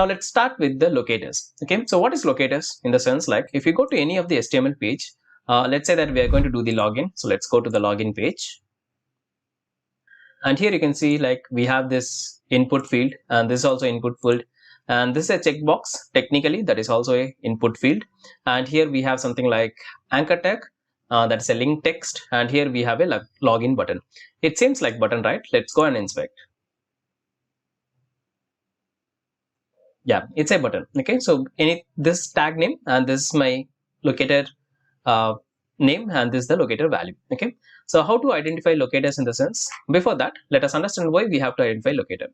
Now let's start with the locators. Okay, so what is locators? In the sense, like if you go to any of the HTML page, let's say that we are going to do the login. So let's go to the login page. And here you can see like we have this input field, and this is also input field, and this is a checkbox. Technically that is also a input field. And here we have something like anchor tag, that is a link text, and here we have a login button. It seems like button, right? Let's go and inspect. Yeah, it's a button. Okay, so this tag name, and this is my locator name, and this is the locator value. Okay, so how to identify locators in the sense? Before that, let us understand why we have to identify locator.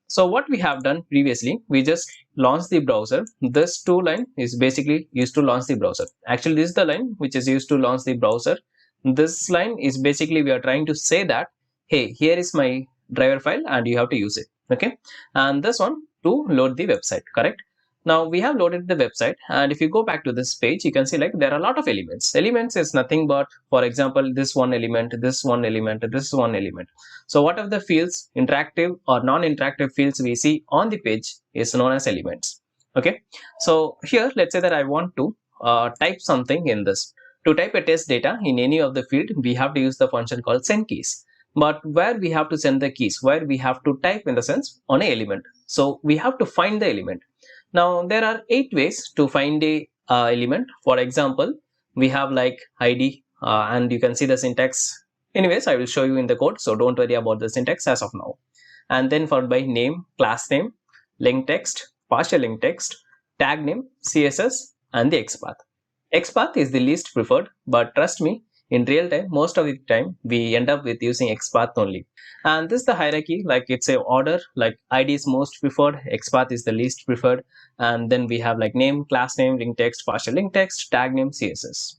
So what we have done previously, we just launched the browser. This to line is basically used to launch the browser. Actually, this is the line which is used to launch the browser. This line is basically we are trying to say that, hey, here is my driver file and you have to use it. Okay, and this one to load the website, correct? Now we have loaded the website, and if you go back to this page, you can see like there are a lot of elements. Elements is nothing but, for example, this one element, this one element, this one element. So what are the fields, interactive or non-interactive fields we see on the page is known as elements. Okay, so here let's say that I want to type something in this. To type a test data in any of the field, we have to use the function called send keys. But where we have to send the keys, where we have to type in the sense on a element. So we have to find the element. Now there are 8 ways to find a element. For example, we have like ID, and you can see the syntax. Anyways, I will show you in the code, so don't worry about the syntax as of now. And then followed by name, class name, link text, partial link text, tag name, CSS, and the XPath. XPath is the least preferred, but trust me, in real time, most of the time we end up with using XPath only. And this is the hierarchy, like it's a order, like ID is most preferred, XPath is the least preferred, and then we have like name, class name, link text, partial link text, tag name, CSS.